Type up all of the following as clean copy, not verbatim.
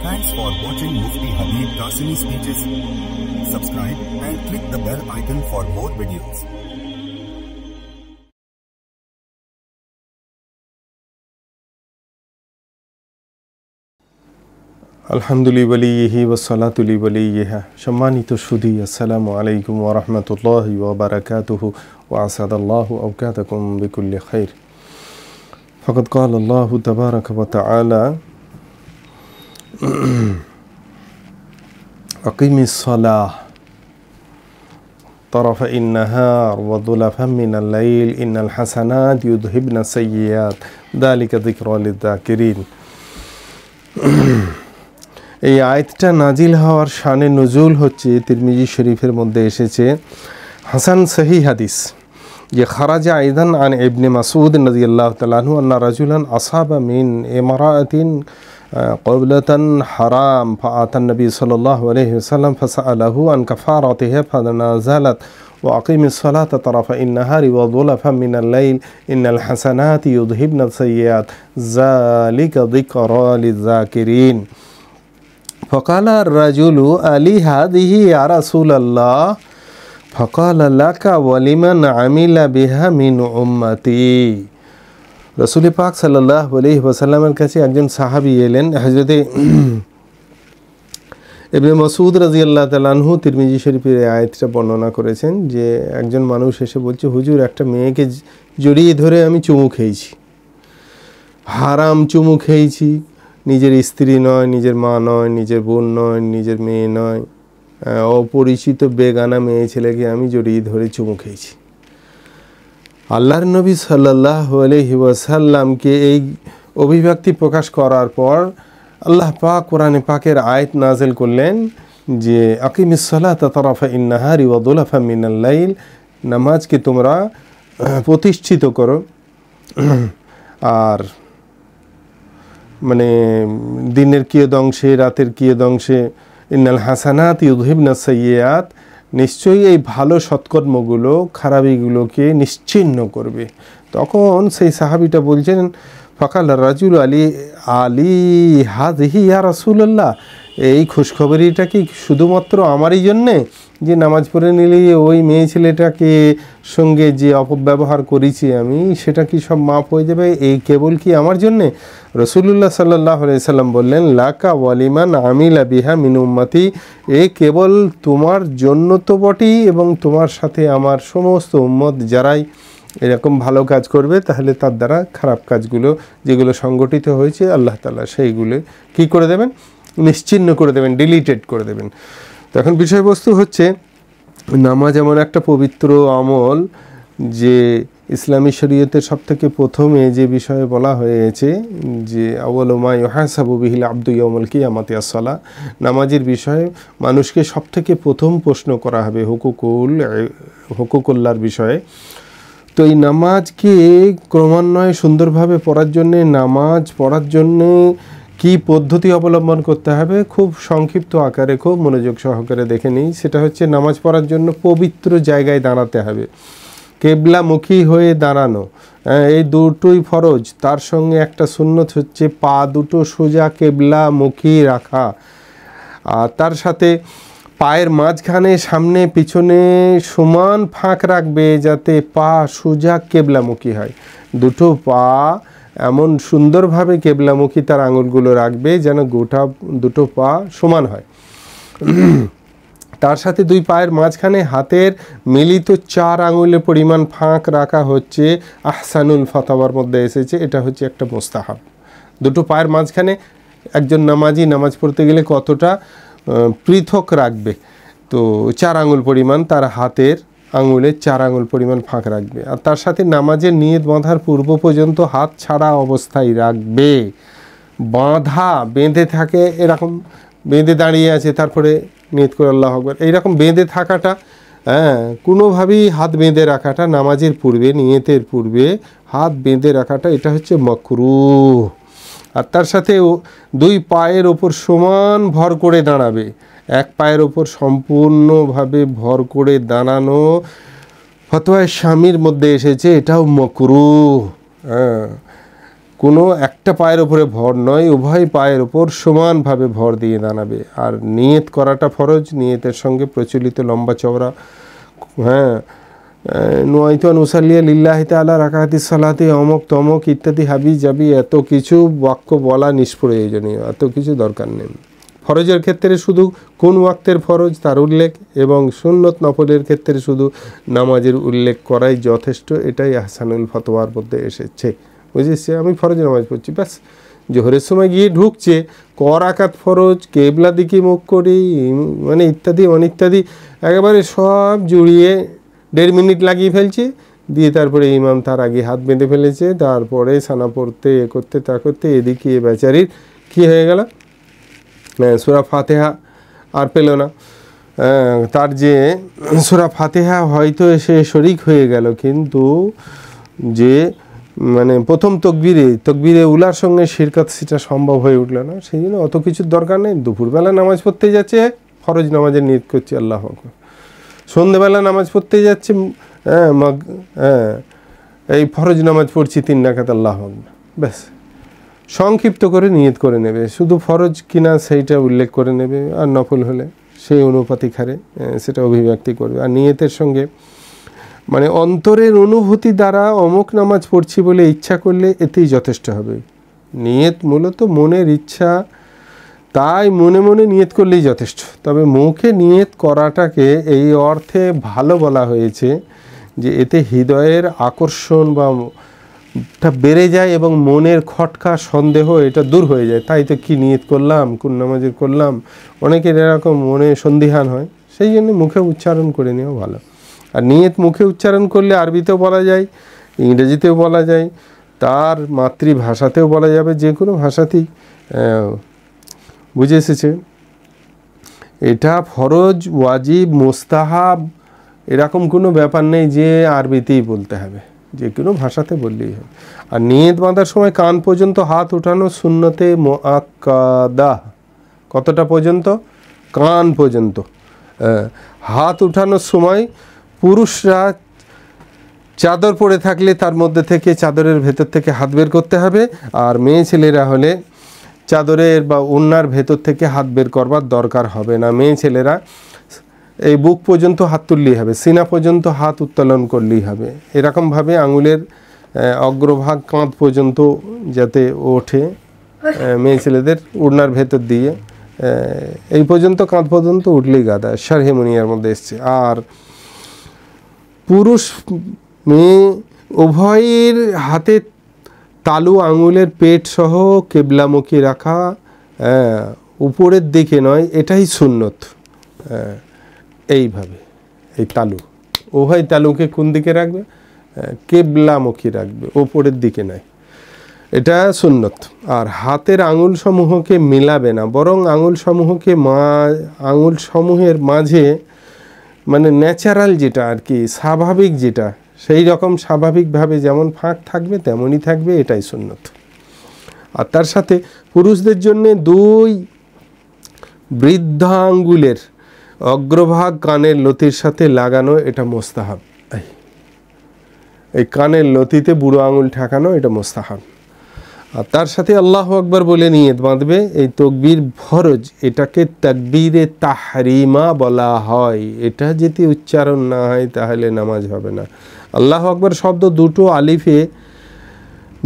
Thanks for watching Mufti Habib Qasimi speeches. Subscribe and click the bell icon for more videos. আলহামদুলিল্লাহি ওয়ালিহি ওয়াসসালাতু লিওয়ালিহি সম্মানিত সুধী আসসালামু আলাইকুম ওয়া রাহমাতুল্লাহি ওয়া বারাকাতুহু ওয়া আসাদাল্লাহু আওকাতাকুম বিকুল্লি খাইর ফাকাদ ক্বালা আল্লাহু তাবারাকা ওয়া তাআলা আকিমিস সালাহ طرفي النهار وزلفا من الليل إن الحسنات يذهبن السيئات ذلك ذكرى للذاكرين। এই আয়াতটা নাজিল হওয়ার শানে নুজুল হচ্ছে তিরমিজি শরীফের মধ্যে এসেছে হাসান সহি হাদিস যে খারাজা আইদান আন ইবনে মাসউদ রাদিয়াল্লাহু তাআলা আনহু আন্না রাজুলান আসাবা মিন ইমরাআতিন ক্বাবলাতান হারাম ফাআতা নবী সাল্লাল্লাহু আলাইহি ওয়াসাল্লাম ফাসআলাহু আন কাফারাতিহা ফানাজালাত وأقيم الصلاة طرفي النهار وزلفا من الليل إن الحسنات يذهبن السيئات ذلك ذكرى للذاكرين। فقال الرجل ألي هذه يا رسول الله؟ فقال لك ولمن عمل بها من أمتي। رسول পাক সাল্লাল্লাহু আলাইহি ওয়াসাল্লামের কাছে একজন সাহাবী এলেন। হযরতে ইবনে মাসউদ রাদিয়াল্লাহু তাআলা আনহু তিরমিজি শরীফের এই আয়াতটা বর্ণনা করেছেন যে একজন মানুষ এসে বলছে, হুজুর একটা মেয়েকে জড়িয়ে ধরে আমি চুমু খেয়েছি, হারাম চুমু খেয়েছি, নিজের স্ত্রী নয়, নিজের মা নয়, নিজের বোন নয়, নিজের মেয়ে নয়, অপরিচিত বেগানা মেয়ে ছেলেকে আমি জড়িয়ে ধরে চুমু খেয়েছি। আল্লাহর নবী সাল্লাল্লাহু আলাইহি ওয়াসাল্লামকে এই অভিব্যক্তি প্রকাশ করার পর আল্লাহ পাক কোরআনে পাকের আয়াত নাযিল করলেন যে আকিমিস সালাতা তারাফাইন নাহারি ওয়া যুলাফা মিনাল লাইল, নামাজকে তোমরা প্রতিষ্ঠিত করো আর মানে দিনের কিয়দংশে রাতের কিয়দংশে ইন্নাল হাসানাত ইউযহিবনা সাইয়্যাত, নিশ্চয়ই এই ভালো সৎকর্মগুলো খারাপিগুলোকে নিশ্চিহ্ন করবে। তখন সেই সাহাবীটা বলছেন ফাকাল রাজুল আলী হাযিহি ইয়া রাসূলুল্লাহ, এই খুশখবরিটা কি শুধুমাত্র আমারই জন্যে যে নামাজ পড়ে নিলে ওই মেয়ে ছেলেটাকে সঙ্গে যে অপব্যবহার করেছি আমি সেটা কি সব মাফ হয়ে যাবে, এই কেবল কি আমার জন্যে? রাসূলুল্লাহ সাল্লাল্লাহু আলাইহি সাল্লাম বললেন লাকা ওয়ালিমান আমিলা বিহা মিন উম্মতি, এ কেবল তোমার জন্য তো বটেই এবং তোমার সাথে আমার সমস্ত উম্মত যারাই এরকম ভালো কাজ করবে তাহলে তার দ্বারা খারাপ কাজগুলো যেগুলো সংগঠিত হয়েছে আল্লাহ তাআলা সেইগুলো কি করে দেবেন, নিশ্চিহ্ন করে দেবেন, ডিলিটেড করে দেবেন। তখন বিষয়বস্তু হচ্ছে নামাজ এমন একটা পবিত্র আমল যে ইসলামী শরীয়তের সবথেকে প্রথমে যে বিষয়ে বলা হয়েছে যে আউয়ালু মা ইউহাসাবু বিহিল আবদু ইয়াউমাল কিয়ামাতি আস-সালাহ, নামাজের বিষয়ে মানুষকে সবথেকে প্রথম প্রশ্ন করা হবে হুকুকুল্লাহর বিষয়ে। তো এই নামাজকে ক্রমান্বয়ে সুন্দরভাবে পড়ার জন্যে, নামাজ পড়ার জন্যে কি পদ্ধতি অবলম্বন করতে হবে খুব সংক্ষিপ্ত আকারে খুব মনোযোগ সহকারে দেখে নিই। সেটা হচ্ছে নামাজ পড়ার জন্য পবিত্র জায়গায় দাঁড়াতে হবে, কেবলামুখী হয়ে দাঁড়ানো, এই দুটোই ফরজ। তার সঙ্গে একটা সুন্নত হচ্ছে পা দুটো সোজা কেবলামুখী রাখা, আর তার সাথে পায়ের মাঝখানে সামনে পিছনে সমান ফাঁক রাখবে যাতে পা সোজা কেবলামুখী হয়। দুটো পা এমন সুন্দরভাবে কেবলামুখী তার আঙুলগুলো রাখবে যেন গোটা দুটো পা সমান হয়। তার সাথে দুই পায়ের মাঝখানে হাতের মিলিত 4 আঙুলের পরিমাণ ফাঁক রাখা হচ্ছে আহসানুল ফাতাওয়ার মধ্যে এসেছে, এটা হচ্ছে একটা মুস্তাহাব। দুটো পায়ের মাঝখানে একজন নামাজি নামাজ পড়তে গেলে কতটা পৃথক রাখবে, তো 4 আঙুল পরিমাণ তার হাতের আঙুলে 4 আঙুল পরিমাণ ফাঁক রাখবে। আর তার সাথে নামাজের নিয়ত বাঁধার পূর্ব পর্যন্ত হাত ছাড়া অবস্থায় রাখবে। বেঁধে থাকে, এরকম বেঁধে দাঁড়িয়ে আছে তারপরে নিয়ত করে আল্লাহু আকবার, এইরকম বেঁধে থাকাটা, কোনোভাবেই হাত বেঁধে রাখাটা নামাজের পূর্বে, নিয়তের পূর্বে হাত বেঁধে রাখাটা এটা হচ্ছে মাকরুহ। আর তার সাথে 2 পায়ের ওপর সমান ভর করে দাঁড়াবে, এক পায়ের ওপর সম্পূর্ণভাবে ভর করে দাঁড়ানো ফতোয়া শামির মধ্যে এসেছে, এটাও মাকরুহ। কোনো একটা পায়ের উপরে ভর নয়, উভয় পায়ের উপর সমানভাবে ভর দিয়ে দাঁড়াবে। আর নিয়ত করাটা ফরজ, নিয়তের সঙ্গে প্রচলিত লম্বা চওড়া নুয়াইতু আন উসাল্লিয়া লিল্লাহি তাআলা রাকাতিস সালাতি অমক তমক ইত্যাদি হাবি জাবি এত কিছু বাক্য বলা নিষ্প্রয়োজনীয়, এত কিছু দরকার নেই। ফরজের ক্ষেত্রে শুধু কোন ওয়াক্তের ফরজ তার উল্লেখ এবং সুন্নত নফলের ক্ষেত্রে শুধু নামাজের উল্লেখ করাই যথেষ্ট। এটাই আহসানুল ফতোয়ার মধ্যে এসেছে। বুঝেছি, আমি ফরজ নামাজ পড়ছি, ব্যাস জোহরের সময় গিয়ে ঢুকছে, ক রাকাত ফরজ, কেবলা দিকে মুখ করি, মানে ইত্যাদি অনিত্যাদি একেবারে সব জুড়িয়ে 1.5 মিনিট লাগিয়ে ফেলছে, দিয়ে তারপরে ইমাম তার আগে হাত বেঁধে ফেলেছে, তারপরে সানা পড়তে এ করতে তা করতে এদিকে এ বেচারির কী হয়ে গেল, সূরা ফাতিহা আর পেল না। তার যে সূরা ফাতিহা হয়তো সে শরিক হয়ে গেল, কিন্তু যে মানে প্রথম তকবীরে উলার সঙ্গে শিরকাত সেটা সম্ভব হয়ে উঠল না। সেই জন্য অত কিছুর দরকার নেই। দুপুরবেলা নামাজ পড়তে যাচ্ছে, ফরজ নামাজের নিয়ত করছে আল্লাহু আকবার। সন্ধ্যেবেলা নামাজ পড়তে যাচ্ছে, এই ফরজ নামাজ পড়ছি 3 রাকাত আল্লাহু আকবার, ব্যাস সংক্ষিপ্ত করে নিয়ত করে নেবে, শুধু ফরজ কিনা সেইটা উল্লেখ করে নেবে, আর নফল হলে সেই অনুপাতিক হারে সেটা অভিব্যক্তি করবে। আর নিয়তের সঙ্গে মানে অন্তরের অনুভূতি দ্বারা অমুক নামাজ পড়ছি বলে ইচ্ছা করলে এতেই যথেষ্ট হবে। নিয়ত মূলত মনের ইচ্ছা, তাই মনে মনে নিয়ত করলেই যথেষ্ট। তবে মুখে নিয়ত করাটাকে এই অর্থে ভালো বলা হয়েছে যে এতে হৃদয়ের আকর্ষণ বা বেড়ে যায় এবং মনের খটকা সন্দেহ এটা দূর হয়ে যায়। তাই তো কি নিয়ত করলাম, কোন নামাজের করলাম, অনেকের এরকম মনে সন্দিহান হয়, সেই জন্য মুখে উচ্চারণ করে নেওয়া ভালো। আর নিয়ত মুখে উচ্চারণ করলে আরবিতেও বলা যায়, ইংরেজিতেও বলা যায়, তার মাতৃভাষাতেও বলা যাবে, যে কোনো ভাষাতেই বুঝে এসেছে। এটা ফরজ, ওয়াজিব, মুস্তাহাব এরকম কোনো ব্যাপার নেই যে আরবিতেই বলতে হবে, যে কোনো ভাষাতে বললেই হবে। আর নিয়ত বাঁধার সময় কান পর্যন্ত হাত উঠানো সুন্নতে মুআক্কাদা। কতটা পর্যন্ত? কান পর্যন্ত। হাত উঠানোর সময় পুরুষরা চাদর পরে থাকলে তার মধ্যে থেকে চাদরের ভেতর থেকে হাত বের করতে হবে, আর মেয়ে ছেলেরা হলে চাদরের বা ওড়নার ভেতর থেকে হাত বের করবার দরকার হবে না। মেয়ে ছেলেরা এই বুক পর্যন্ত হাত তুললেই হবে, সিনা পর্যন্ত হাত উত্তোলন করলেই হবে। এরকমভাবে আঙুলের অগ্রভাগ কাঁধ পর্যন্ত যাতে ওঠে, মেয়ে ছেলেদের ওড়নার ভেতর দিয়ে এই পর্যন্ত কাঁধ পর্যন্ত উঠলেই গাদা, শারহে মুনিয়ার মধ্যে এসছে। আর পুরুষ মেয়ে উভয়ের হাতে তালু আঙুলের পেট সহ কেবলামুখী রাখা, উপরের দিকে নয়, এটাই সুন্নত। এইভাবে এই তালু, উভয় তালুকে কোন দিকে রাখবে? কেবলামুখী রাখবে, উপরের দিকে নয়, এটা সুন্নত। আর হাতের আঙুল সমূহকে মিলাবে না, বরং আঙুল সমূহের মাঝে মানে ন্যাচারাল যেটা আর কি, স্বাভাবিক যেটা, সেই রকম স্বাভাবিকভাবে যেমন ফাঁক থাকবে তেমনই থাকবে, এটাই সুন্নত। আর তার সাথে পুরুষদের জন্য 2 বৃদ্ধা আঙ্গুলের অগ্রভাগ কানের লতির সাথে লাগানো, এটা মোস্তাহাব। এই কানের লতিতে বুড়ো আঙুল ঠেকানো, এটা মোস্তাহাব। আর তার সাথে আল্লাহু আকবার বলে নিয়ত বাঁধবে। এই তকবীর ফরজ, এটাকে তাকবীরে তাহরিমা বলা হয়। এটা যদি উচ্চারণ না হয় তাহলে নামাজ হবে না। আল্লাহু আকবার শব্দ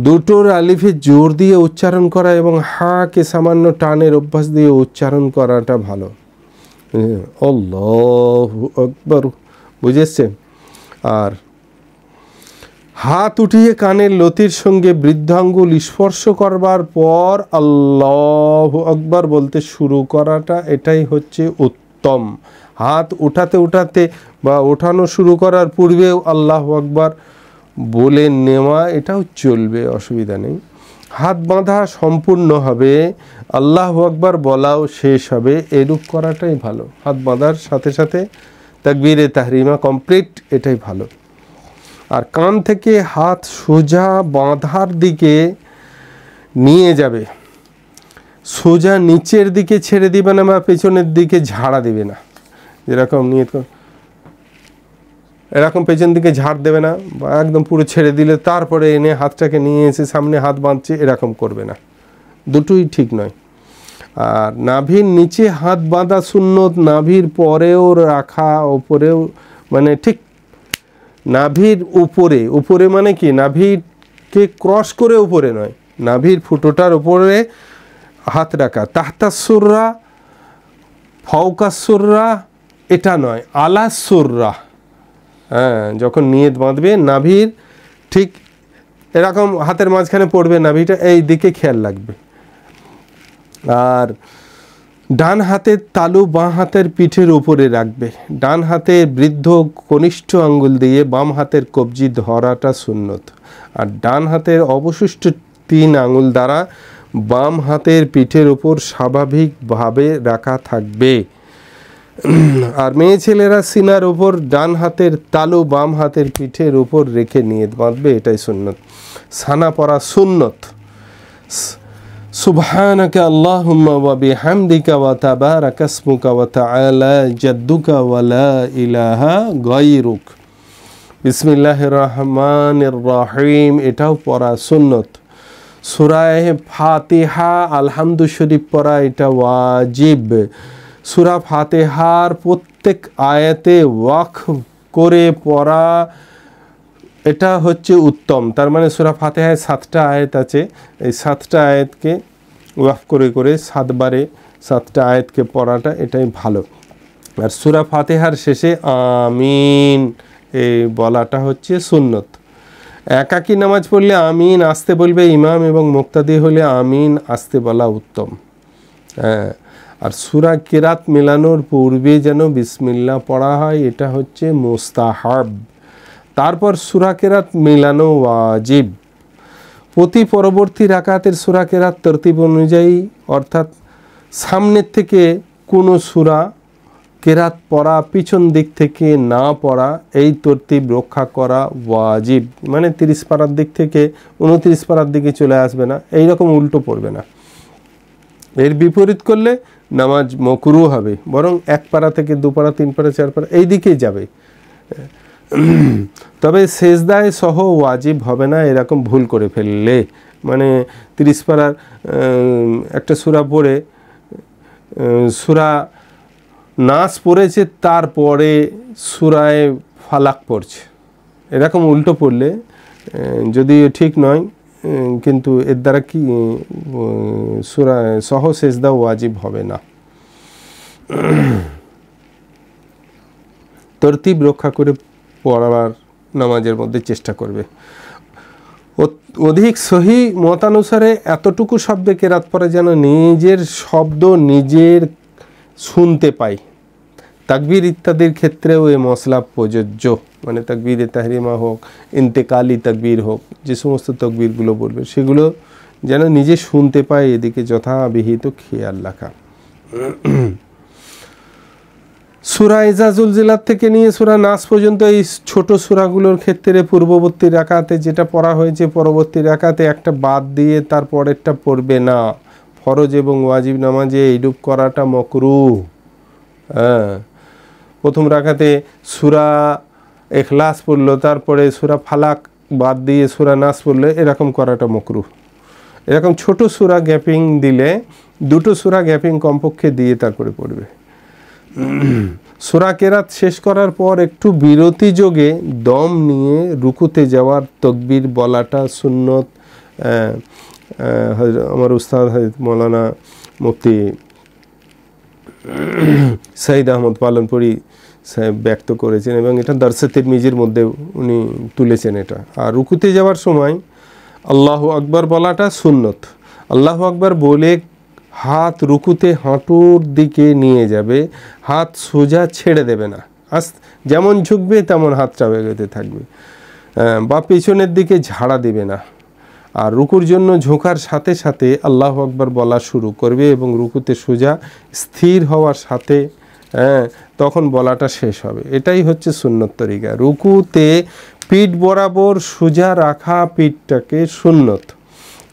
দুটোর আলিফে জোর দিয়ে উচ্চারণ করা এবং হাকে সামান্য টানের অভ্যাস দিয়ে উচ্চারণ করাটা ভালো। আল্লাহু আকবার, বুঝেছে? আর হাত উঠিয়ে কানের লতির সঙ্গে বৃদ্ধাঙ্গুল স্পর্শ করবার পর আল্লাহু আকবার বলতে শুরু করাটা, এটাই হচ্ছে উত্তম। হাত উঠাতে বা ওঠানো শুরু করার পূর্বেও আল্লাহু আকবার বলে নেওয়া, এটাও চলবে, অসুবিধা নেই। হাত বাঁধা সম্পূর্ণ হবে, আল্লাহু আকবার বলাও শেষ হবে, এরূপ করাটাই ভালো। হাত বাঁধার সাথে সাথে তাকবীরে তাহরিমা কমপ্লিট, এটাই ভালো। আর কান থেকে হাত সোজা বাঁধার দিকে নিয়ে যাবে, সোজা নিচের দিকে ছেড়ে দিবে না বা পেছনের দিকে ঝাড়া দিবে না। যেরকম নিয়ত এরকম পেছন দিকে ঝাড় দেবে না, বা একদম পুরো ছেড়ে দিলে তারপরে এনে হাতটাকে নিয়ে এসে সামনে হাত বাঁধছে, এরকম করবে না, দুটোই ঠিক নয়। আর নাভির নিচে হাত বাঁধা সুন্নত, নাভির পরেও রাখা, ওপরেও, মানে ঠিক নাভির উপরে, উপরে মানে কি নাভিকে ক্রস করে উপরে নয়, নাভির ফুটোটার উপরে হাত রাখা। তাহতাসুররা, ফওকাসুররা এটা নয়, আলাসুররা। হ্যাঁ, যখন নিয়ত বাঁধবে নাভির ঠিক এরকম হাতের মাঝখানে পড়বে, নাভিটা এই দিকে খেয়াল রাখবে। আর ডান হাতের তালু বাঁ হাতের পিঠের উপরে রাখবে। ডান হাতের বৃদ্ধ কনিষ্ঠ আঙ্গুল দিয়ে বাম হাতের কবজি ধরাটা সুন্নত। আর ডান হাতের অবশিষ্ট 3 আঙ্গুল দ্বারা বাম হাতের পিঠের উপর স্বাভাবিকভাবে রাখা থাকবে। আর মেয়ে ছেলেরা সিনার উপর ডান হাতের তালু বাম হাতের পিঠের উপর রেখে নিয়ত বাঁধবে, এটাই সুন্নত। সানা পড়া সুন্নত। সুবহানাকা আল্লাহুম্মা ওয়া বিহামদিকা ওয়া তাবারাকা ইসমুকা ওয়া তাআলা জাদ্দুকা ওয়া লা ইলাহা গায়রুক। বিসমিল্লাহির রহমানির রহিম, এটাও পড়া সুন্নত। সূরা ফাতিহা আলহামদু শরীফ পড়া এটা ওয়াজিব। সূরা ফাতিহার প্রত্যেক আয়াতে ওয়াকফ করে পড়া এটা হচ্ছে উত্তম। তার মানে সূরা ফাতিহায় 7টা আয়াত আছে, এই 7টা আয়াতকে ওয়াকফ করে করে 7 বারে 7টা আয়াতকে পড়াটা এটাই ভালো। আর সূরা ফাতিহার শেষে আমিন এই বলাটা হচ্ছে সুন্নত। একাকী নামাজ পড়লে আমিন আস্তে বলবে ইমাম, এবং মুক্তাদি হলে আমিন আস্তে বলা উত্তম। হ্যাঁ, আর সূরা কিরাত মেলানোর পূর্বে যেন বিসমিল্লাহ পড়া হয়, এটা হচ্ছে মুস্তাহাব। তারপর সূরা কিরাত মেলানো ওয়াজিব। প্রতি পরবর্তী রাকাতের সূরা কিরাত তরতিব অনুযায়ী, অর্থাৎ সামনের থেকে কোনো সূরা কিরাত পড়া, পিছন দিক থেকে না পড়া, এই তরতিব রক্ষা করা ওয়াজিব। মানে 30 পারার দিক থেকে 29 পারার দিকে চলে আসবে না, এই রকম উল্টো পড়বে না। এর বিপরীত করলে নামাজ মকরুহ হবে, বরং 1 পারা থেকে 2 পারা 3 পারা 4 পারা এই দিকেই যাবে। তবে সেজদায় সহ ওয়াজিব হবে না এরকম ভুল করে ফেললে, মানে 30 পারার একটা সূরা পড়ে সূরা নাস পড়েছে, তারপরে সূরায়ে ফালাক পড়ছে, এরকম উল্টো পড়লে যদিও ঠিক নয়, কিন্তু এর দ্বারা কি সূরা সহ সেজদা ওয়াজিব হবে না। তরতিব রক্ষা করে পড়াবার নামাজের মধ্যে চেষ্টা করবে। অধিক সহি মতানুসারে এতটুকু শব্দে কেরাত পড়ে যেন নিজের শব্দ নিজের শুনতে পাই। তাকবীর ইত্যাদির ক্ষেত্রেও এই মশলা প্রযোজ্য, মানে তাকবীরে তাহরিমা হোক, ইন্তেকালি তাকবীর হোক, যে সমস্ত তাকবীরগুলো বলবে সেগুলো যেন নিজে শুনতে পায়, এদিকে যথাবিহিত খেয়াল রাখা। সূরা ইজা জুলজিলাত থেকে নিয়ে সূরা নাস পর্যন্ত এই ছোট সূরাগুলোর ক্ষেত্রে পূর্ববর্তী রাকাতে যেটা পড়া হয়েছে পরবর্তী রাকাতে একটা বাদ দিয়ে তারপরেরটা পড়বে না। ফরজ এবং ওয়াজিব নামাজে এইরূপ করাটা মাকরুহ। হ্যাঁ, প্রথম রাকাতে সূরা ইখলাস পড়লো, তারপরে সূরা ফালাক বাদ দিয়ে সূরা নাস পড়লে এরকম করাটা মাকরুহ। এরকম ছোট সূরা গ্যাপিং দিলে, 2টো সূরা গ্যাপিং কমপক্ষে দিয়ে তারপরে পড়বে। সূরা কেরাত শেষ করার পর একটু বিরতি যোগে দম নিয়ে রুকুতে যাওয়ার তাকবীর বলাটা সুন্নত। আমার উস্তাদ হযরত মাওলানা মুফতি সাইদ আহমদ পালনপুরি সাহেব ব্যক্ত করেছেন, এবং এটা দারসে তিরমিজির মধ্যে উনি তুলেছেন এটা। আর রুকুতে যাওয়ার সময় আল্লাহু আকবার বলাটা সুন্নত। আল্লাহু আকবার বলে হাত রুকুতে হাঁটুর দিকে নিয়ে যাবে, হাত সোজা ছেড়ে দেবে না, যেমন ঝুঁকবে তেমন হাতটা এগোতে থাকবে, বা পেছনের দিকে ঝাড়া দেবে না। আর রুকুর জন্য ঝোঁকার সাথে সাথে আল্লাহু আকবার বলা শুরু করবে, এবং রুকুতে সোজা স্থির হওয়ার সাথে তখন বলাটা শেষ হবে। এটাই হচ্ছে সুন্নত তরিকা। রুকুতে পিঠ বরাবর সোজা রাখা পিঠটাকে সুন্নত।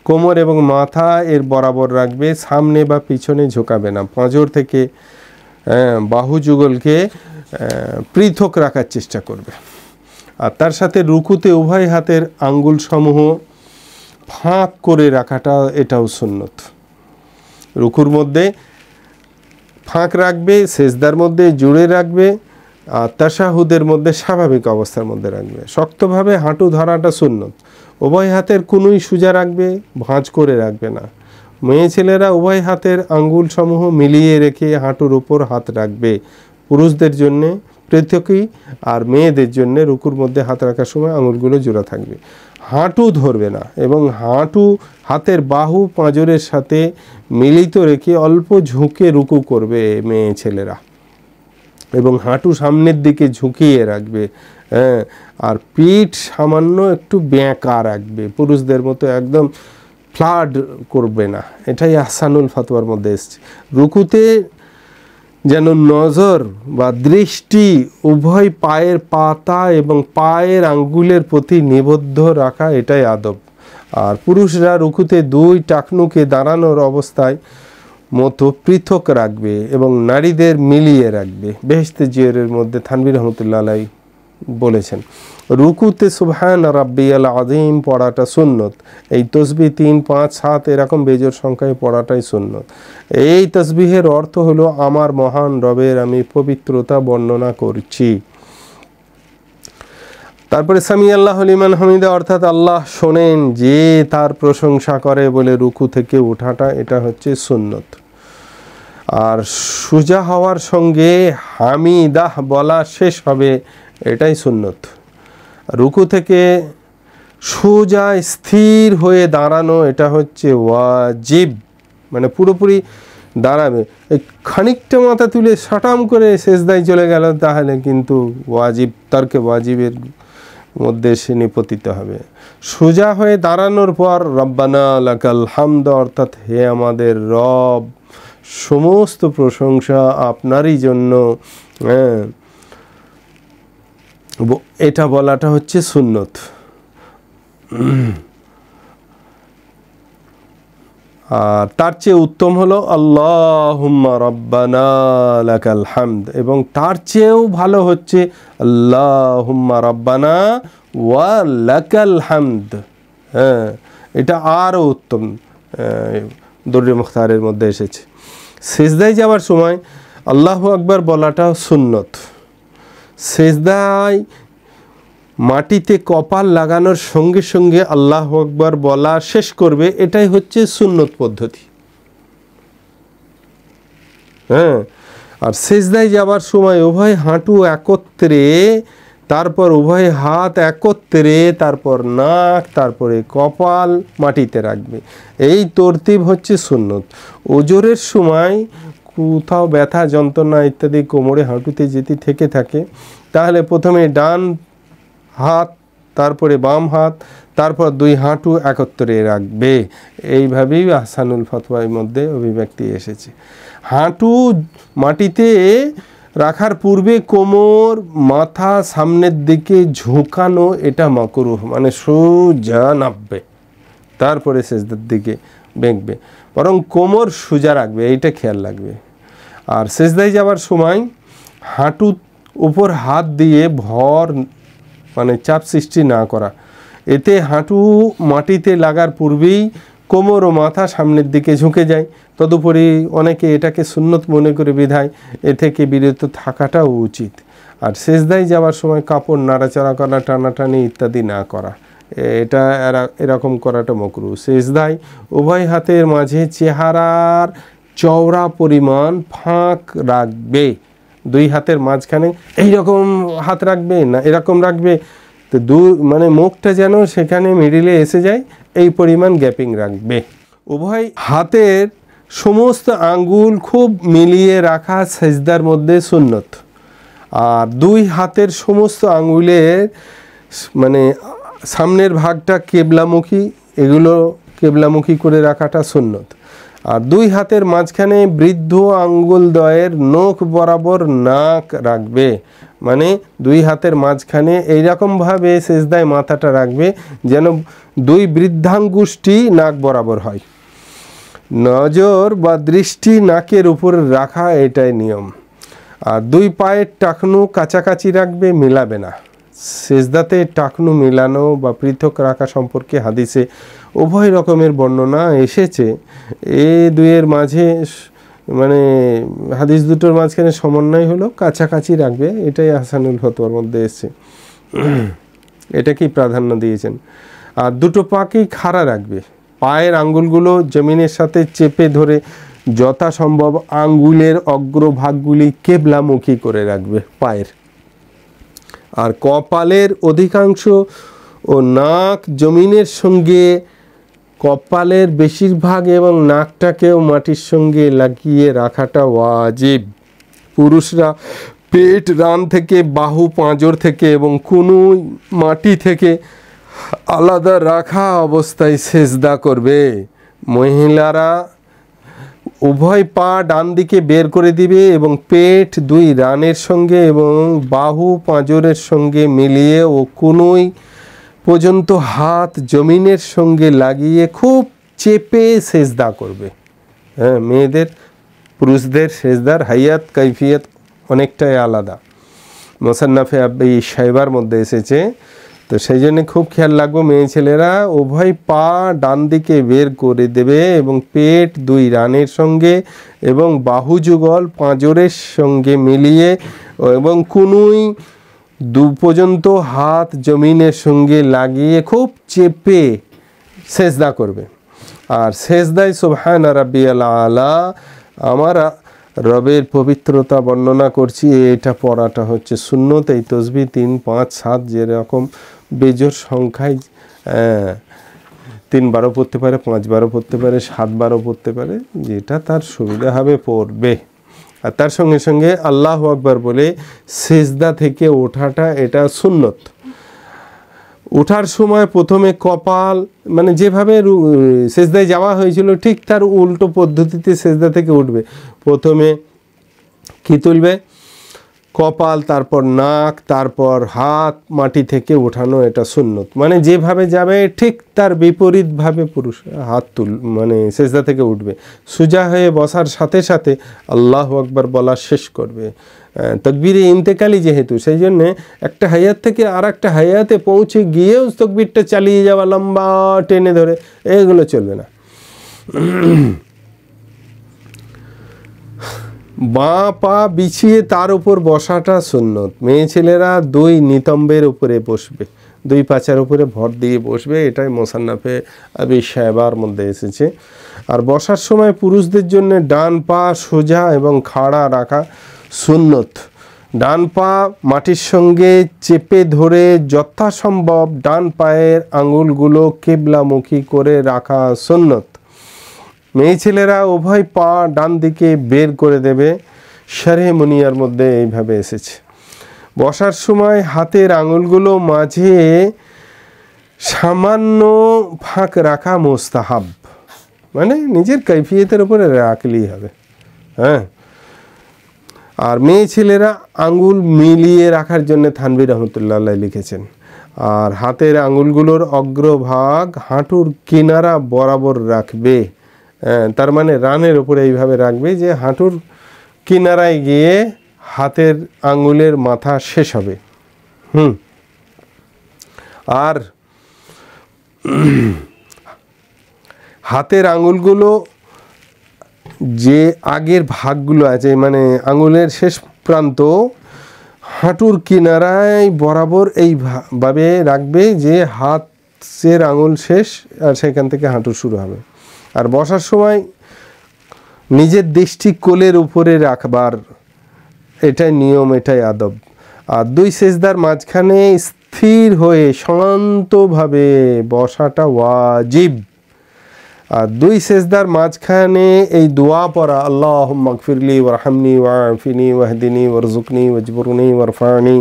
কোমর এবং মাথা এর বরাবর রাখবে, সামনে বা পিছনে ঝোঁকাবে না। পাঁজর থেকে বাহু যুগলকে পৃথক রাখার চেষ্টা করবে। আর তার সাথে রুকুতে উভয় হাতের আঙ্গুল সমূহ ফাঁক করে রাখাটা এটাও সুন্নত। রুকুর মধ্যে ফাঁক রাখবে, সেজদার মধ্যে জুড়ে রাখবে, আর তাশাহুদের মধ্যে স্বাভাবিক অবস্থার মধ্যে রাখবে। শক্তভাবে হাঁটু ধরাটা সুন্নত। উভয় হাতের কুনুই সোজা রাখবে, ভাঁজ করে রাখবে না। মেয়ে ছেলেরা উভয় হাতের আঙ্গুল সমূহ মিলিয়ে রেখে হাঁটুর উপর হাত রাখবে। পুরুষদের জন্যে পৃথকই, আর মেয়েদের জন্য রুকুর মধ্যে হাত রাখার সময় আঙুলগুলো জোড়া থাকবে। হাঁটু ধরবে না এবং হাতের বাহু পাঁজরের সাথে মিলিত রেখে অল্প ঝুঁকে রুকু করবে মেয়ে ছেলেরা, এবং হাঁটু সামনের দিকে ঝুঁকিয়ে রাখবে। হ্যাঁ, আর পিঠ সামান্য একটু বেঁকা রাখবে, পুরুষদের মতো একদম ফ্ল্যাট করবে না। এটাই আহসানুল ফাতোয়ার মধ্যে এসছে। রুকুতে যেন নজর বা দৃষ্টি উভয় পায়ের পাতা এবং পায়ের আঙ্গুলের প্রতি নিবদ্ধ রাখা, এটাই আদব। আর পুরুষরা রুকুতে দুই টাকনুকে দাঁড়ানোর অবস্থায় মতো পৃথক রাখবে এবং নারীদের মিলিয়ে রাখবে। বেহেশতে জিয়রের মধ্যে থানভীর রহমতুল্লাহ আলাইহি বলেছেন, রুকুতে সুবহান রাব্বিয়াল আযীম পড়াটা সুন্নত। এই তসবিহ 3, 5, 7 এরকম বেজোড় সংখ্যায় পড়াটাই সুন্নত। এই তসবিহের অর্থ হলো আমার মহান রবের আমি পবিত্রতা বর্ণনা করছি। তারপরে সামি আল্লাহু লিমান হামিদা, অর্থাৎ আল্লাহ শোনেন যে তার প্রশংসা করে বলে রুকু থেকে ওঠাটা, এটা হচ্ছে সুন্নত। আর সুজা হওয়ার সঙ্গে হামিদাহ বলা শেষ হবে, এটাই সুন্নত। রুকু থেকে সোজা স্থির হয়ে দাঁড়ানো, এটা হচ্ছে ওয়াজিব। মানে পুরোপুরি দাঁড়াবে, খানিকটা মাথা তুলে সাটাম করে সেজদায় চলে গেল, তাহলে কিন্তু ওয়াজিব, তারকে ওয়াজিবের মধ্যে সে নিপতিত হবে। সোজা হয়ে দাঁড়ানোর পর রব্বানা লাকাল হামদ, অর্থাৎ হে আমাদের রব, সমস্ত প্রশংসা আপনারই জন্য, হ্যাঁ, এটা বলাটা হচ্ছে সুন্নত। আর তার চেয়ে উত্তম হলো আল্লাহুম্মা রব্বানা লাকাল হামদ, এবং তার চেয়েও ভালো হচ্ছে আল্লাহুম্মা রব্বানা ওয়া লাকাল হামদ। হ্যাঁ, এটা আরও উত্তম, দরুদ মুখতারের মধ্যে এসেছে। সেজদায় যাওয়ার সময় আল্লাহু আকবার বলাটা সুন্নত। সেজদায় মাটিতে কপাল লাগানোর সঙ্গে সঙ্গে আল্লাহু আকবার বলা শেষ করবে, এটাই হচ্ছে সুন্নত পদ্ধতি। হ্যাঁ, আর সেজদায় যাওয়ার সময় উভয় হাঁটু একত্রে, তারপর উভয় হাত একত্রে, তারপর নাক, তারপরে কপাল মাটিতে রাখবে। এই তরতিব হচ্ছে সুন্নত। ওজোরের সময় কোথাও ব্যথা যন্ত্রণা ইত্যাদি কোমরে হাঁটুতে যেতে থেকে থাকে, তাহলে প্রথমে ডান হাত, তারপরে বাম হাত, তারপর দুই হাঁটু একত্রে রাখবে। এইভাবেই আহসানুল ফাতওয়ার মধ্যে অভিব্যক্তি এসেছে। হাঁটু মাটিতে রাখার পূর্বে কোমর, মাথা সামনের দিকে ঝুঁকানো, এটা মাকরুহ, মানে সোজা নাববে, তারপরে সেজদার দিকে বেঁকবে, বরং কোমর সোজা রাখবে, এইটা খেয়াল রাখবে। আর সেজদায় যাওয়ার সময় হাঁটুর উপর হাত দিয়ে ভর, মানে চাপ সৃষ্টি না করা, এতে হাঁটু মাটিতে লাগার পূর্বেই কোমর ও মাথা সামনের দিকে ঝুঁকে যায়। তদুপরি অনেকে এটাকে সুন্নত মনে করে বিধায় এ থেকে বিরত থাকাটাও উচিত। আর সেজদায় যাওয়ার সময় কাপড় নাড়াচাড়া করা, টানাটানি ইত্যাদি না করা, এটা এরকম করাটা মাকরুহ। সেজদায় উভয় হাতের মাঝে চেহারার চওড়া পরিমাণ ফাঁক রাখবে। দুই হাতের মাঝখানে এইরকম হাত রাখবে না, এরকম রাখবে, তো মানে মুখটা যেন সেখানে মিডিলে এসে যায়, এই পরিমাণ গ্যাপিং রাখবে। উভয় হাতের সমস্ত আঙ্গুল খুব মিলিয়ে রাখা সেজদার মধ্যে সুন্নত। আর দুই হাতের সমস্ত আঙ্গুলের মানে সামনের ভাগটা কেবলামুখী, এগুলো কেবলামুখী করে রাখাটা সুন্নত। আর দুই হাতের মাঝখানে বৃদ্ধ আঙ্গুল দ্বয়ের নখ বরাবর নাক রাখবে, মানে দুই হাতের মাঝখানে এইরকমভাবে সেজদায় মাথাটা রাখবে যেন দুই বৃদ্ধাঙ্গুষ্টি নাক বরাবর হয়। নজর বা দৃষ্টি নাকের উপর রাখা, এটাই নিয়ম। আর দুই পায়ের টাকনু কাছাকাছি রাখবে, মিলাবে না। সেজদাতে টাকনু মেলানো বা পৃথক রাখা সম্পর্কে হাদিসে উভয় রকমের বর্ণনা এসেছে। এই দুইয়ের মাঝে মানে হাদিস দুটোর মাঝখানে সমন্বয় হলো কাছাকাছি রাখবে, এটাই আহসানুল ফতোয়ার মধ্যে এসেছে, এটাকেই প্রাধান্য দিয়েছেন। আর দুটো পাকেই খাড়া রাখবে, পায়ের আঙ্গুলগুলো জমিনের সাথে চেপে ধরে যথাসম্ভব আঙ্গুলের অগ্রভাগগুলি কেবলামুখী করে রাখবে পায়ের। আর কপালের অধিকাংশ ও নাক জমিনের সঙ্গে, কপালের বেশিরভাগ এবং নাকটাকেও মাটির সঙ্গে লাগিয়ে রাখাটা ওয়াজিব। পুরুষরা পেট, রান থেকে, বাহু, পাঁজর থেকে এবং কনুই মাটি থেকে আলাদা রাখা অবস্থায় সেজদা করবে। মহিলারা উভয় পা ডান দিকে বের করে দিবে এবং পেট দুই রানের সঙ্গে এবং বাহু পাঁজরের সঙ্গে মিলিয়ে ও কনুই পর্যন্ত হাত জমিনের সঙ্গে লাগিয়ে খুব চেপে সেজদা করবে। হ্যাঁ, মেয়েদের পুরুষদের সেজদার হাইয়াত কাইফিয়ত অনেকটাই আলাদা। মোসান্নাফে আবি সাইবার মধ্যে এসেছে, তো সেই জন্য খুব খেয়াল রাখবো। মেয়ে ছেলেরা উভয় পা ডান দিকে বের করে দেবে এবং পেট দুই রানের সঙ্গে এবং বাহু যুগল পাঁজরের সঙ্গে মিলিয়ে এবং কনুই দু পর্যন্ত হাত জমিনের সঙ্গে লাগিয়ে খুব চেপে সেজদা করবে। আর সেজদায় সুবহান রাব্বিয়াল আলা, আমার রবের পবিত্রতা বর্ণনা করছি, এটা পড়াটা হচ্ছে সুন্নত। এই তসবিহ 3, 5, 7 যেরকম বেজোর সংখ্যায় 3 বারও পড়তে পারে, 5 বারও পড়তে পারে, 7 বারও পড়তে পারে, যেটা তার সুবিধা হবে পড়বে। আর তার সঙ্গে সঙ্গে আল্লাহু আকবার বলে সেজদা থেকে ওঠাটা এটা সুন্নত। ওঠার সময় প্রথমে কপাল, মানে যেভাবে সেজদায় যাওয়া হয়েছিল ঠিক তার উল্টো পদ্ধতিতে সেজদা থেকে উঠবে। প্রথমে কি তুলবে? কপাল, তারপর নাক, তারপর হাত মাটি থেকে ওঠানো, এটা সুন্নত। মানে যেভাবে যাবে ঠিক তার বিপরীতভাবে পুরুষ হাত মানে সেজদা থেকে উঠবে। সোজা হয়ে বসার সাথে সাথে আল্লাহু আকবার বলা শেষ করবে। তকবীরে ইন্তেকালি যেহেতু, সেই জন্যে একটা হায়াত থেকে আর একটা হায়াতে পৌঁছে গিয়েও তকবীরটা চালিয়ে যাওয়া, লম্বা টেনে ধরে, এগুলো চলবে না। বাঁ পা বিছিয়ে তার উপর বসাটা সুন্নত। মেয়ে ছেলেরা দুই নিতম্বের উপরে বসবে, দুই পাচার উপরে ভর দিয়ে বসবে, এটাই মোসান্নাফে আবি সাইবার মধ্যে এসেছে। আর বসার সময় পুরুষদের জন্য ডান পা সোজা এবং খাড়া রাখা সুন্নত। ডান পা মাটির সঙ্গে চেপে ধরে যথাসম্ভব ডান পায়ের আঙুলগুলো কেবলামুখী করে রাখা সুন্নত। মেয়ে ছেলেরা উভয় পা ডান দিকে বের করে দেবে, শারহে মুনিয়ার মধ্যে এইভাবে এসেছে। বসার সময় হাতের আঙুলগুলো মাঝে সামান্য ফাঁক রাখা মুস্তাহাব, মানে নিজের কাইফিয়তের উপরে রাখলেই হবে। হ্যাঁ, আর মেয়ে ছেলেরা আঙ্গুল মিলিয়ে রাখার জন্য থানভী রহমতুল্লাহ আলাইহি লিখেছেন। আর হাতের আঙুলগুলোর অগ্রভাগ হাঁটুর কিনারা বরাবর রাখবে। তার মানে রানের উপরে এইভাবে রাখবে যে হাঁটুর কিনারায় গিয়ে হাতের আঙ্গুলের মাথা শেষ হবে। আর হাতের আঙ্গুলগুলো যে আগের ভাগগুলো আছে, মানে আঙ্গুলের শেষ প্রান্ত হাঁটুর কিনারায় বরাবর এইভাবে রাখবে যে হাতের আঙ্গুল শেষ আর সেখান থেকে হাঁটু শুরু হবে। আর বসার সময় নিজের দৃষ্টি কোলের উপরে রাখবার, এটাই নিয়ম, এটাই আদব। আর দুই সেজদার মাঝখানে স্থির হয়ে শান্তভাবে বসাটা ওয়াজিব। আর দুই সেজদার মাঝখানে এই দোয়া পড়া, আল্লাহুম্মা গফিরলি ওয়ারহামনি ওয়াআফিনি ওয়াহদিনি ওয়ারযুকনি ওয়াজবুরনি ওয়ারফানি।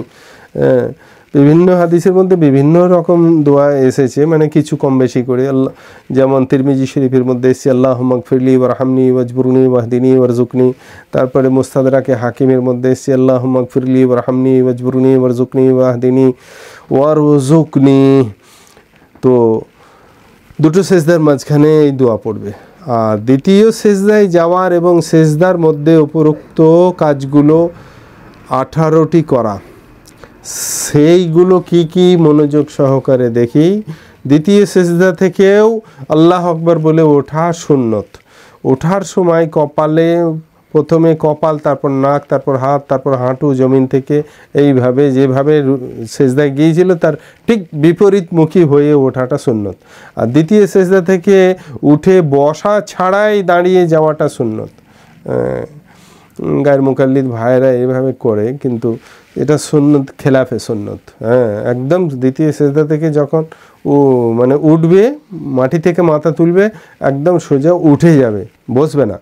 বিভিন্ন হাদিসের মধ্যে বিভিন্ন রকম দোয়া এসেছে, মানে কিছু কম বেশি করে। যেমন তিরমিজি শরীফের মধ্যে এসেছে আল্লাহুম্মা গফিরলি ওয়ারহামনি ওয়াজবুরনি ওয়াহদিনি ওয়ারযুকনি। তারপরে মুস্তাদরাকে হাকিমের মধ্যে এসেছে আল্লাহুম্মা গফিরলি ওয়ারহামনি ওয়াজবুরনি ওয়ারযুকনি ওয়াহদিনি ওয়ারযুকনি। তো দুটো সেজদার মাঝখানে এই দোয়া পড়বে। আর দ্বিতীয় সেজদায় যাওয়ার এবং সেজদার মধ্যে উপরোক্ত কাজগুলো 18টি করা। সেইগুলো কি কি মনোযোগ সহকারে দেখি। দ্বিতীয় সেজদা থেকেও আল্লাহ আকবার বলে ওঠা সুন্নত। ওঠার সময় কপালে প্রথমে কপাল, তারপর নাক, তারপর হাত, তারপর হাঁটু জমিন থেকে এইভাবে যেভাবে সেজদায় গিয়েছিল তার ঠিক বিপরীতমুখী হয়ে ওঠাটা সুন্নত। আর দ্বিতীয় সেজদা থেকে উঠে বসা ছাড়াই দাঁড়িয়ে যাওয়াটা সুন্নত। গায়ের মুকাল্লিদ ভাইরা এইভাবে করে, কিন্তু এটা সুন্নত খেলাফে সুন্নত। একদম দ্বিতীয় সেজদা থেকে যখন মানে উঠবে, মাটি থেকে মাথা তুলবে, একদম সোজা উঠে যাবে, বসবে না।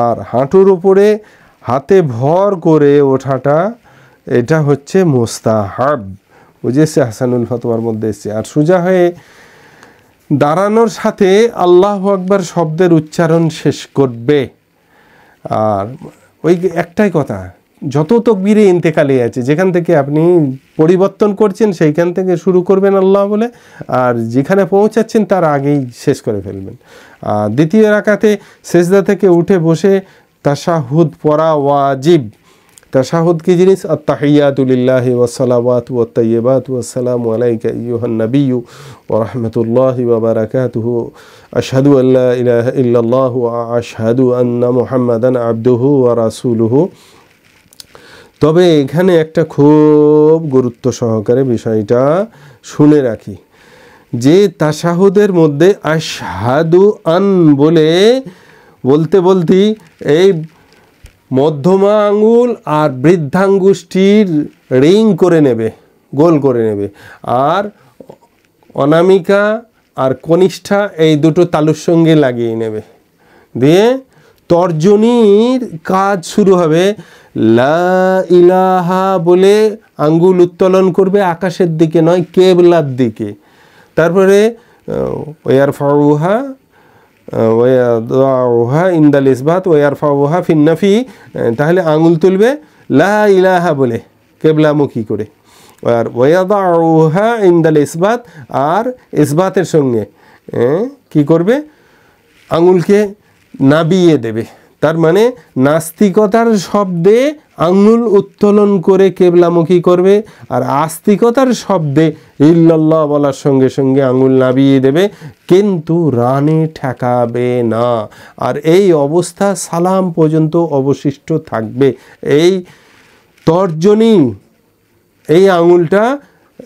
আর হাঁটুর উপরে হাতে ভর করে ওঠাটা, এটা হচ্ছে মুস্তাহাব, বুঝেছে, হাসানুল ফতোয়ার মধ্যে এসছে। আর সোজা হয়ে দাঁড়ানোর সাথে আল্লাহু আকবার শব্দের উচ্চারণ শেষ করবে। আর ওই একটাই কথা, যত তকবীরে ইন্তেকালে আছে, যেখান থেকে আপনি পরিবর্তন করছেন সেইখান থেকে শুরু করবেন আল্লাহ বলে, আর যেখানে পৌঁছাচ্ছেন তার আগেই শেষ করে ফেলবেন। আর দ্বিতীয় রাকাতে সেজদা থেকে উঠে বসে তাশাহুদ পড়া ওয়াজিব। তাশাহুদ কি জিনিস? আত-তাহিয়াতু লিল্লাহি ওয়াস-সালাওয়াতু ওয়াত-তাইয়্যিবাতু ওয়াস-সালামু আলাইকা আইয়ুহান নাবিয়্যু ওয়া রাহমাতুল্লাহি ওয়া বারাকাতুহু আশহাদু আল্লা ইলাহা ইল্লাল্লাহু ওয়া আশহাদু আন্না মুহাম্মাদান আবদুহু ওয়া রাসূলুহু। তবে এখানে একটা খুব গুরুত্ব সহকারে বিষয়টা শুনে রাখি, যে তাশাহুদের মধ্যে আশহাদু আন বলতে এই মধ্যমা আঙ্গুল আর বৃদ্ধাঙ্গুষ্ঠির রিং করে নেবে, গোল করে নেবে, আর অনামিকা আর কনিষ্ঠা এই দুটো তালুর সঙ্গে লাগিয়ে নেবে, দিয়ে তর্জনীর কাজ শুরু হবে। লা ইলাহা বলে আঙ্গুল উত্তোলন করবে আকাশের দিকে নয়, কেবলার দিকে। তারপরে ওয়ারফাউহা ইনদাল ইসবাত ওয়ারফাউহা ফিন নাফি, তাহলে আঙ্গুল তুলবে লা ইলাহা বলে কেবলামুখী করে। আর ওয়াদাউহা ইনদাল ইসবাত, আর ইসবাতের সঙ্গে কি করবে? আঙ্গুলকে নাবিয়ে দেবে। তার মানে নাস্তিকতার শব্দে আঙ্গুল উত্তোলন করে কেবলামুখী করবে, আর আস্তিকতার শব্দে ইল্লাল্লাহ বলার সঙ্গে সঙ্গে আঙ্গুল নাবিয়ে দেবে, কিন্তু রানে ঠেকাবে না। আর এই অবস্থা সালাম পর্যন্ত অবশিষ্ট থাকবে। এই তর্জনী, এই আঙুলটা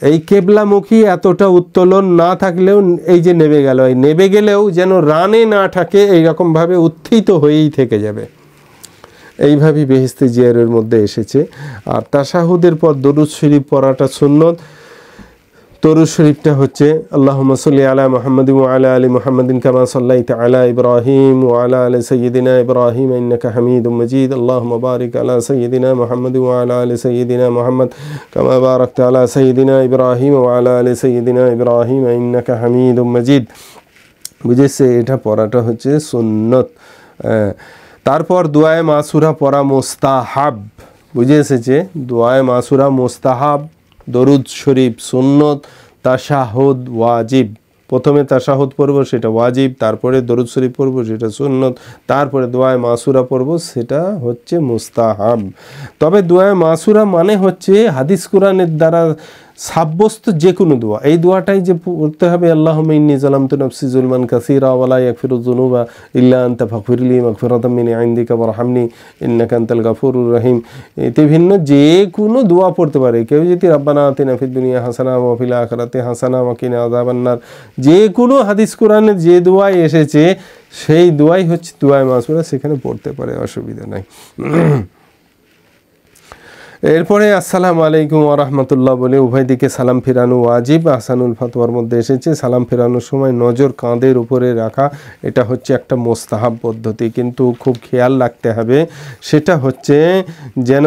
এই কেবলামুখী এতটা উত্তোলন না থাকলেও এই যে নেবে গেল, এই নেবে গেলেও যেন রানে না থাকে, এইরকমভাবে উত্থিত হয়েই থেকে যাবে। এইভাবেই বেহেশতে জিয়ারের মধ্যে এসেছে। আর তাশাহুদের পর দরুদ শরীফ পড়াটা সুন্নত। দরুদ শরীফটা হচ্ছে আল্লাহুম্মা সাল্লি আলা মুহাম্মাদিন ওয়া আলা আলি মুহাম্মাদিন কামা সাল্লাইতা আলা ইব্রাহিম ওয়া আলা আলি সাইয়্যিদিনা ইব্রাহিম ইন্নাকা হামিদুম মাজিদ। আল্লাহুম্মা বারিক আলা সাইয়্যিদিনা মুহাম্মাদিন ওয়া আলা আলি সাইয়্যিদিনা মুহাম্মাদ কামা বারাকতা আলা সাইয়্যিদিনা ইব্রাহিম ওয়া আলা আলি সাইয়্যিদিনা ইব্রাহিম ইন্নাকা হামিদুম মাজিদ। বুঝেছে? এটা পড়াটা হচ্ছে সুন্নত। তারপর দুআয়ে মাসুরা পড়া মুস্তাহাব। বুঝে এসেছে? দুআয়ে মাসুরা মুস্তাহাব, দরুদ শরীফ সুন্নত, তাশাহুদ ওয়াজিব। প্রথমে তাশাহুদ পড়ব, সেটা ওয়াজিব, তারপরে দরুদ শরীফ পড়ব, সেটা সুন্নত, তারপরে দুআয়ে মাসুরা পড়ব, সেটা হচ্ছে মুস্তাহাব। তবে দুআয়ে মাসুরা মানে হচ্ছে হাদিস কোরআনের দ্বারা সাব্যস্ত যে কোনো দোয়া। এই দোয়াটাই যে পড়তে হবে, আল্লাহুম্মা ইন্নী যালামতু নাফসি যুলমান কাসীরা ওয়া লা ইয়াগফিরুয যুনুবা ইল্লা আনতা ফাগফিরলি মাগফিরাতাম মিন ইনদিকা ওয়ারহামনি ইন্নাকা আনতাল গাফুরুর রহিম। এতে ভিন্ন যে কোনো দোয়া পড়তে পারে। কেউ যদি রাব্বানা আতিনা ফিদ দুনিয়া হাসানা ওয়া ফিল আখিরাতি হাসানা ওয়া কিনা আযাবান নার, যে কোনো হাদিস কোরআনের যে দোয়াই এসেছে সেই দোয়াই হচ্ছে দুআয়ে মাসুরা, সেখানে পড়তে পারে, অসুবিধা নাই। এরপরে আসসালামু আলাইকুম ওয়া রাহমাতুল্লাহ বলে উভয় দিকে সালাম ফেরানো ওয়াজিব। আহসানুল ফতোয়ার মধ্যে এসেছে সালাম ফেরানোর সময় নজর কাঁধের উপরে রাখা, এটা হচ্ছে একটা মোস্তাহাব পদ্ধতি, কিন্তু খুব খেয়াল রাখতে হবে, সেটা হচ্ছে যেন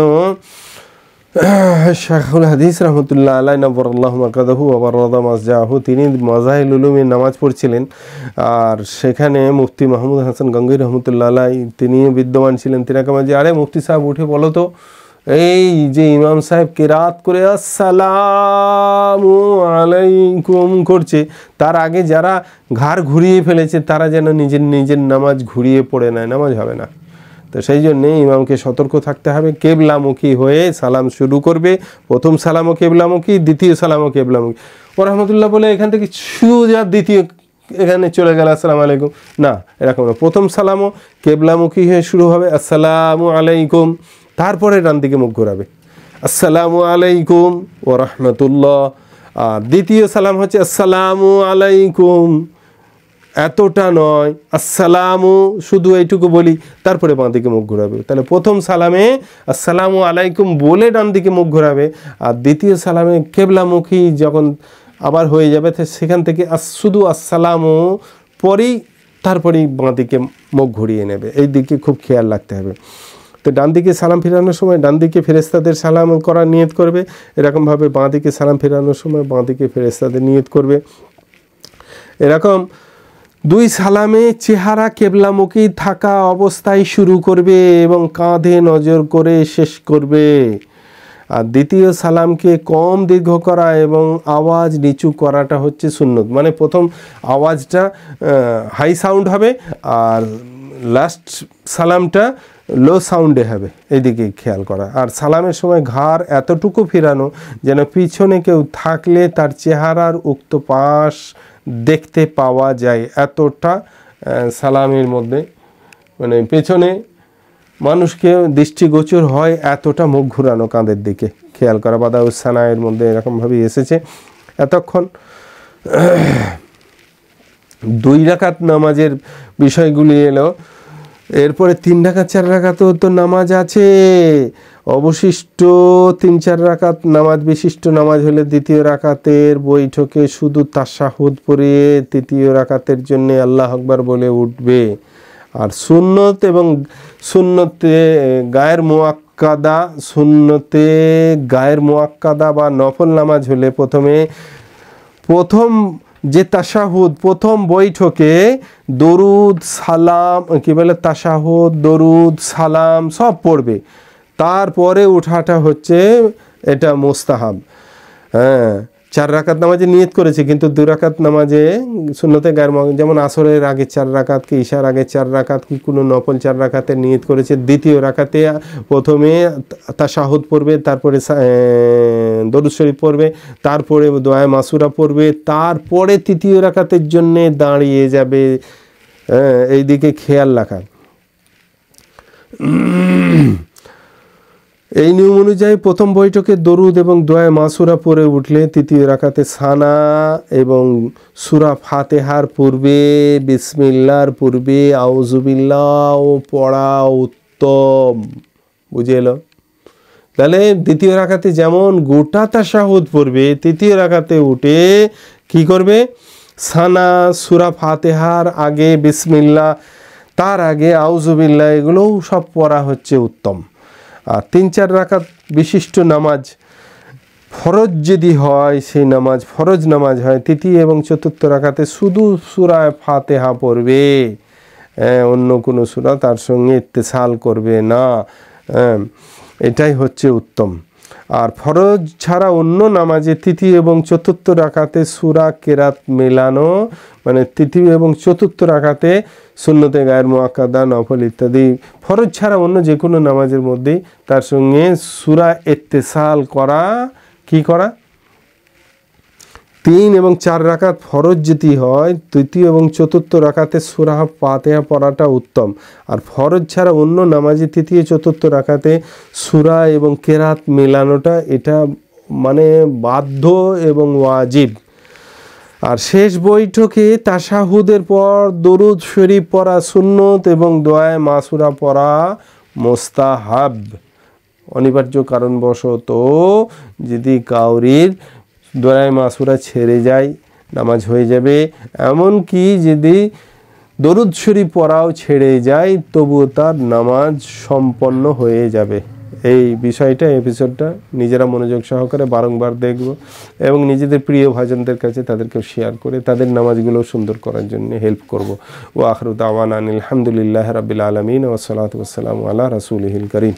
শাইখুল হাদিস রহমতুল্লাহ আলাইহি নবরুল্লাহ মাকাদাহু ওয়া বারাদা মাসজাহু, তিনি মাযাহিল উলুমে নামাজ পড়ছিলেন, আর সেখানে মুফতি মাহমুদ হাসান গঙ্গোহী রহমতুল্লাহ আলাইহি তিনি বিদ্যমান ছিলেন। তিনাকে মাঝে, আরে মুফতি সাহেব উঠে বলো তো, এই যে ইমাম সাহেব কিরাত করে আসসালামু আলাইকুম করছে, তার আগে যারা ঘাড় ঘুরিয়ে ফেলেছে তারা যেন নিজের নামাজ ঘুরিয়ে পড়ে নেয়, নামাজ হবে না। তো সেই জন্যে ইমামকে সতর্ক থাকতে হবে, কেবলামুখী হয়ে সালাম শুরু করবে। প্রথম সালামও কেবলামুখী, দ্বিতীয় সালামও কেবলামুখী। ও রহমতুল্লাহ বলে এখান থেকে সোজা দ্বিতীয় এখানে চলে গেল আসসালামু আলাইকুম, না, এরকম না। প্রথম সালামও কেবলামুখী হয়ে শুরু হবে, আসসালামু আলাইকুম, তারপরে ডান দিকে মুখ ঘোরাবে, আসসালামু আলাইকুম ও রহমতুল্লাহ। আর দ্বিতীয় সালাম হচ্ছে আসসালামু আলাইকুম, এতটা নয়, আসসালামু শুধু এইটুকু বলি, তারপরে বাঁ দিকে মুখ ঘোরাবে। তাহলে প্রথম সালামে আসসালামু আলাইকুম বলে ডান দিকে মুখ ঘোরাবে, আর দ্বিতীয় সালামে কেবলামুখী যখন আবার হয়ে যাবে সেখান থেকে শুধু আসসালামু পরেই তারপরেই বাঁ দিকে মুখ ঘুরিয়ে নেবে। এই দিকে খুব খেয়াল রাখতে হবে। তো ডান দিকে সালাম ফেরানোর সময় ডান দিকে ফেরেশতাদের সালাম করার নিয়ত করবে, এরকমভাবে বাঁ দিকে সালাম ফেরানোর সময় বাঁ দিকে ফেরেশতাদের নিয়ত করবে। এরকম দুই সালামে চেহারা কেবলামুখী থাকা অবস্থায় শুরু করবে এবং কাঁধে নজর করে শেষ করবে। আর দ্বিতীয় সালামকে কম দীর্ঘ করা এবং আওয়াজ নিচু করাটা হচ্ছে সুন্নত। মানে প্রথম আওয়াজটা হাই সাউন্ড হবে আর লাস্ট সালামটা লো সাউন্ডে হবে, এইদিকে খেয়াল করা। আর সালামের সময় ঘাড় এতটুকু ফেরানো যেন পিছনে কেউ থাকলে তার চেহারার উক্ত পাশ দেখতে পাওয়া যায়, এতটা সালামের মধ্যে মানে পেছনে মানুষকে দৃষ্টিগোচর হয়, এতটা মুখ ঘুরানো কাঁধের দিকে খেয়াল করা। বাদাউসানায়ের মধ্যে এরকমভাবে এসেছে। এতক্ষণ 2 রাকাত নামাজের বিষয়গুলি এলো। এরপরে 3 রাকাত 4 রাকাতও তো নামাজ আছে। অবশিষ্ট 3-4 রাকাত নামাজ বিশিষ্ট নামাজ হলে দ্বিতীয় রাকাতের বৈঠকে শুধু তাশাহুদ পড়ে তৃতীয় রাকাতের জন্য আল্লাহ আকবার বলে উঠবে। আর সুন্নত এবং সুন্নতে গায়ের মুআক্কাদা, সুন্নতে গায়ের মুআক্কাদা বা নফল নামাজ হলে প্রথম যে তাশাহুদ, প্রথম বৈঠকে দরুদ সালাম কি বলে, তাশাহুদ দরুদ সালাম সব পড়বে, তারপরে উঠাটা হচ্ছে এটা মুস্তাহাব। হ্যাঁ, 4 রাকাত নামাজে নিয়ত করেছে, কিন্তু 2 রাকাত নামাজে সুন্নতে গায়ের যেমন আসরের আগে 4 রাকাত কি ঈশার আগে 4 রাকাত কি কোনো নফল 4 রাকাতে নিয়ত করেছে, দ্বিতীয় রাকাতে প্রথমে তাশাহুদ পড়বে, তারপরে দরুদ শরীফ পড়বে, তারপরে দোয়া মাসুরা পড়বে, তারপরে তৃতীয় রাকাতের জন্যে দাঁড়িয়ে যাবে। এই দিকে খেয়াল রাখা। এই নিয়ম অনুযায়ী প্রথম বৈঠকে দরুদ এবং দোয়া মাসুরা পড়ে উঠলে তৃতীয় রাকাতে সানা এবং সূরা ফাতিহার পূর্বে বিসমিল্লাহর পূর্বে আউযুবিল্লাহ পড়া উত্তম। বুঝে এলো? তাহলে দ্বিতীয় রাকাতে যেমন গোটা তাশাহুদ পড়বে, তৃতীয় রাকাতে উঠে কি করবে, সানা সূরা ফাতিহার আগে বিসমিল্লাহ, তার আগে আউযুবিল্লাহ, এগুলোও সব পড়া হচ্ছে উত্তম। আর 3-4 রাকাত বিশিষ্ট নামাজ ফরজ যদি হয়, সেই নামাজ ফরজ নামাজ হয়, তৃতীয় এবং চতুর্থ রাকাতে শুধু সূরা ফাতিহা পড়বে, অন্য কোনো সূরা তার সঙ্গে ইত্তেসাল করবে না, এটাই হচ্ছে উত্তম। আর ফরজ ছাড়া অন্য নামাজে তৃতীয় এবং চতুর্থ রাকাতে সূরা কেরাত মেলানো, মানে তৃতীয় এবং চতুর্থ রাকাতে সুন্নতে গায়ের মুআক্কাদা নফল ইত্যাদি ফরজ ছাড়া অন্য যে কোনো নামাজের মধ্যেই তার সঙ্গে সূরা ইত্তেসাল করা, কি করা, 3 এবং 4 রাকাত ফরজ যদি হয় তৃতীয় এবং চতুর্থ রাকাতে সূরা ফাতিহা পড়াটা উত্তম। আর ফরজ ছাড়া অন্য নামাজে তৃতীয় চতুর্থ রাকাতে সূরা এবং কেরাত মেলানোটা এটা মানে বাধ্য এবং ওয়াজিব। আর শেষ বৈঠকে তাশাহুদের পর দরুদ শরীফ পড়া সুন্নত এবং দোয়া মাসুরা পড়া মুস্তাহাব। অনিবার্য কারণবশত যদি কাউরির দোয়া মাসুরা ছেড়ে যায় নামাজ হয়ে যাবে, এমনকি যদি দরুদ শরীফ পড়াও ছেড়ে যায় তবুও তার নামাজ সম্পন্ন হয়ে যাবে। এই বিষয়টা এপিসোডটা নিজেরা মনোযোগ সহকারে বারংবার দেখব এবং নিজেদের প্রিয় ভাইজানদের কাছে তাদেরকেও শেয়ার করে তাদের নামাজগুলো সুন্দর করার জন্য হেল্প করব। ওয়া আখিরু দাওয়ানা আলহামদুলিল্লাহি রাব্বিল আলামিন ওয়া সলাতু ওয়া সালামু আলা রাসূলিহিল কারীম।